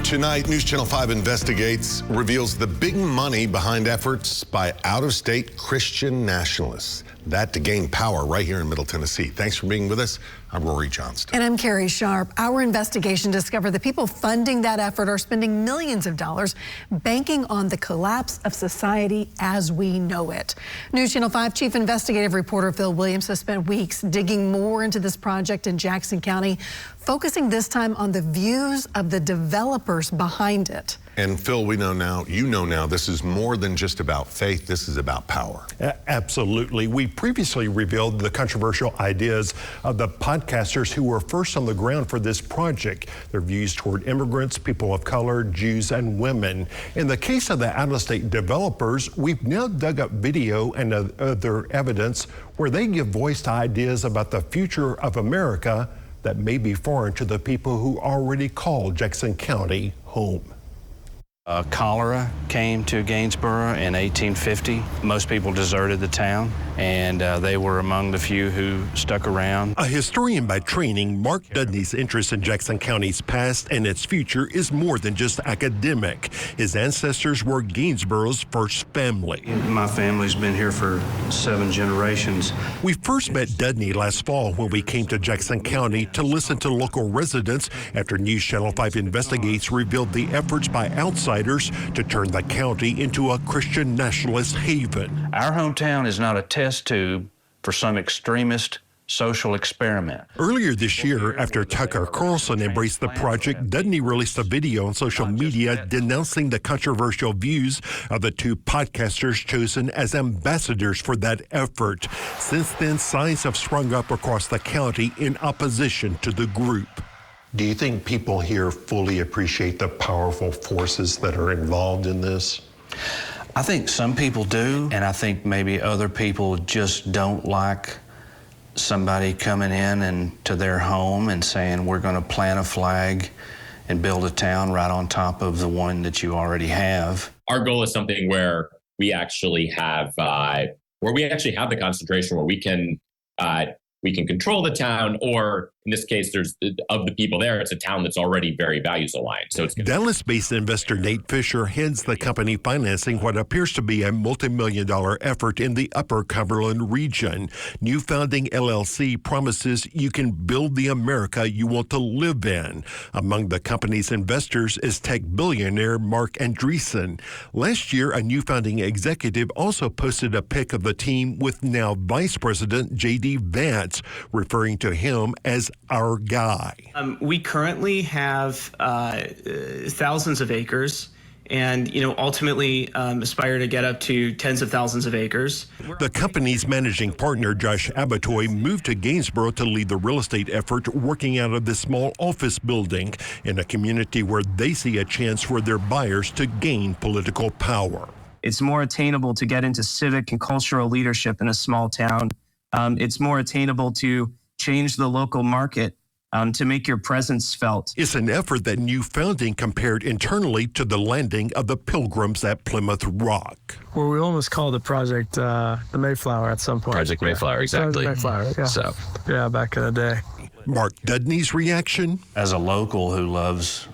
Tonight, News Channel 5 Investigates reveals the big money behind efforts by out-of-state Christian nationalists. That to gain power right here in Middle Tennessee. Thanks for being with us. I'm Rory Johnston. And I'm Carrie Sharp. Our investigation discovered the people funding that effort are spending millions of dollars banking on the collapse of society as we know it. News Channel 5 Chief Investigative Reporter Phil Williams has spent weeks digging more into this project in Jackson County, focusing this time on the views of the developers behind it. And Phil, we know now, you know now, this is more than just about faith. This is about power. Absolutely. We previously revealed the controversial ideas of the podcasters who were first on the ground for this project. Their views toward immigrants, people of color, Jews, and women. In the case of the out-of-state developers, we've now dug up video and other evidence where they give voice to ideas about the future of America that may be foreign to the people who already call Jackson County home. Cholera came to Gainesboro in 1850. Most people deserted the town, and they were among the few who stuck around. A historian by training, Mark Dudney's interest in Jackson County's past and its future is more than just academic. His ancestors were Gainesboro's first family. My family's been here for 7 generations. We first met Dudney last fall when we came to Jackson County to listen to local residents after News Channel 5 Investigates revealed the efforts by outsiders to turn the county into a Christian nationalist haven. Our hometown is not a test tube for some extremist social experiment. Earlier this year, after Tucker Carlson embraced the project, Dudney released a video on social media denouncing the controversial views of the 2 podcasters chosen as ambassadors for that effort. Since then, signs have sprung up across the county in opposition to the group. Do you think people here fully appreciate the powerful forces that are involved in this? I think some people do, and I think maybe other people just don't like somebody coming in and to their home and saying, we're going to plant a flag and build a town right on top of the one that you already have. Our goal is something where we actually have the concentration where we can control the town, or in this case, there's of the people there, it's a town that's already very values aligned. So it's Dallas-based investor Nate Fisher heads the company financing what appears to be a multi-million-dollar effort in the Upper Cumberland region. New Founding LLC promises you can build the America you want to live in. Among the company's investors is tech billionaire Mark Andreessen. Last year, a New Founding executive also posted a pic of the team with now Vice President J.D. Vance, referring to him as our guy. We currently have thousands of acres and, ultimately aspire to get up to tens of thousands of acres. The company's managing partner, Josh Abatoy, moved to Gainesboro to lead the real estate effort, working out of this small office building in a community where they see a chance for their buyers to gain political power. It's more attainable to get into civic and cultural leadership in a small town. It's more attainable to change the local market, to make your presence felt. It's an effort that New Founding compared internally to the landing of the Pilgrims at Plymouth Rock. Well, we almost called the project the Mayflower at some point. Project Mayflower, exactly. Mayflower, yeah. Yeah, back in the day. Mark Dudney's reaction? As a local who loves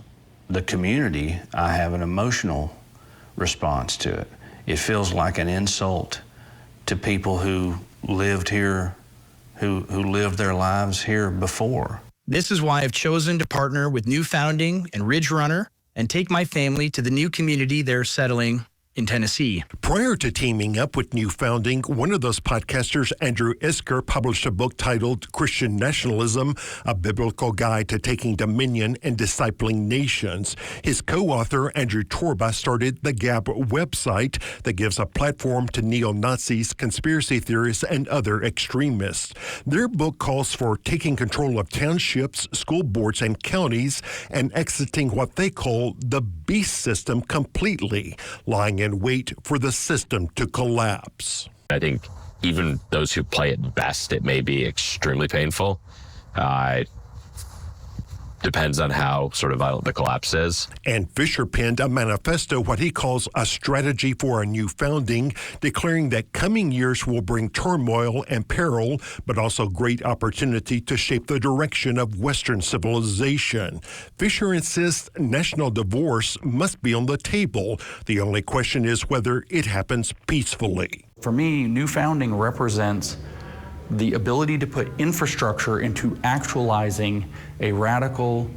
the community, I have an emotional response to it. It feels like an insult to people who lived here, who lived their lives here before. This is why I've chosen to partner with New Founding and Ridge Runner and take my family to the new community they're settling in Tennessee. Prior to teaming up with New Founding, one of those podcasters, Andrew Isker, published a book titled Christian Nationalism, a biblical guide to taking dominion and discipling nations. His co-author, Andrew Torba, started the Gab website that gives a platform to neo-Nazis, conspiracy theorists, and other extremists. Their book calls for taking control of townships, school boards, and counties, and exiting what they call the beast system completely, lying in wait for the system to collapse. I think even those who play it best, it may be extremely painful. depends on how sort of violent the collapse is. And Fisher penned a manifesto, what he calls a strategy for a new founding, declaring that coming years will bring turmoil and peril, but also great opportunity to shape the direction of Western civilization. Fisher insists national divorce must be on the table. The only question is whether it happens peacefully. For me, new founding represents the ability to put infrastructure into actualizing a radical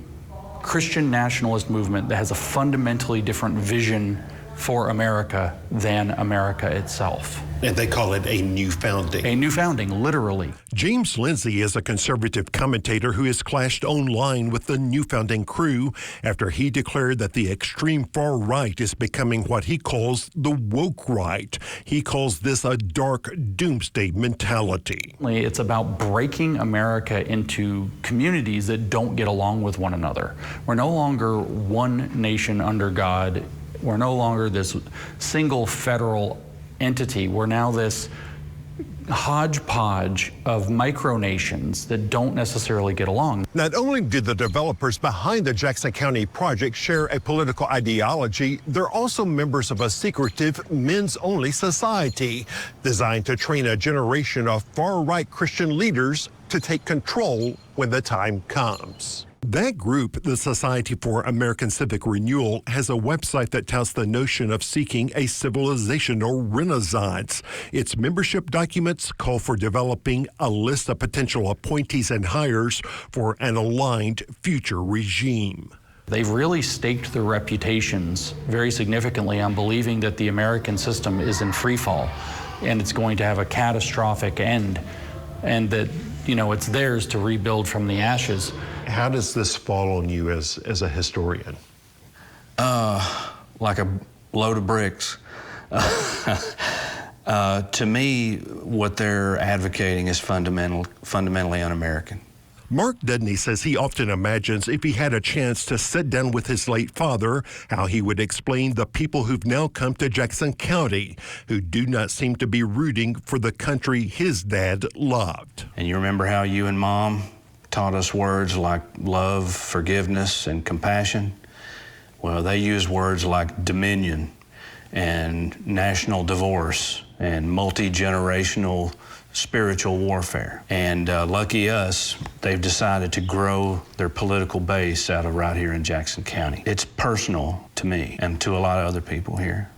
Christian nationalist movement that has a fundamentally different vision for America than America itself. And they call it a new founding. A new founding, literally. James Lindsay is a conservative commentator who has clashed online with the new founding crew after he declared that the extreme far right is becoming what he calls the woke right. He calls this a dark doomsday mentality. It's about breaking America into communities that don't get along with one another. We're no longer one nation under God. We're no longer this single federal entity. We're now this hodgepodge of micronations that don't necessarily get along. Not only did the developers behind the Jackson County project share a political ideology, they're also members of a secretive men's-only society designed to train a generation of far-right Christian leaders to take control when the time comes. That group, the Society for American Civic Renewal, has a website that touts the notion of seeking a civilizational renaissance. Its membership documents call for developing a list of potential appointees and hires for an aligned future regime. They've really staked their reputations very significantly on believing that the American system is in free fall and it's going to have a catastrophic end, and that, you know, it's theirs to rebuild from the ashes. How does this fall on you as a historian? Like a load of bricks. To me, what they're advocating is fundamentally un-American. Mark Dudney says he often imagines if he had a chance to sit down with his late father, how he would explain the people who've now come to Jackson County, who do not seem to be rooting for the country his dad loved. And you remember how you and Mom taught us words like love, forgiveness, and compassion? Well, they use words like dominion and national divorce and multi-generational spiritual warfare. And lucky us, they've decided to grow their political base out of right here in Jackson County. It's personal to me and to a lot of other people here.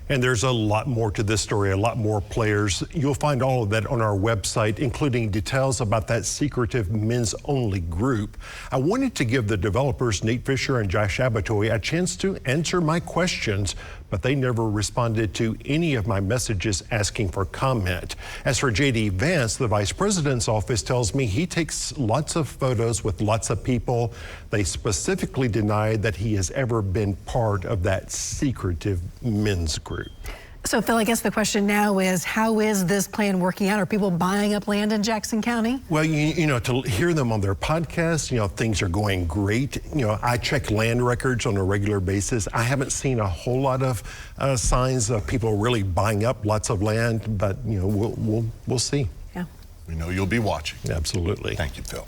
And there's a lot more to this story, a lot more players. You'll find all of that on our website, including details about that secretive men's-only group. I wanted to give the developers, Nate Fisher and Josh Abatoy, a chance to answer my questions, but they never responded to any of my messages asking for comment. As for J.D. Vance, the vice president's office tells me he takes lots of photos with lots of people. They specifically deny that he has ever been part of that secretive men's group. So, Phil, I guess the question now is, how is this plan working out? Are people buying up land in Jackson County? Well, you know, to hear them on their podcast, you know, things are going great. You know, I check land records on a regular basis. I haven't seen a whole lot of signs of people really buying up lots of land, but, you know, we'll see. Yeah. We know you'll be watching. Absolutely. Thank you, Phil.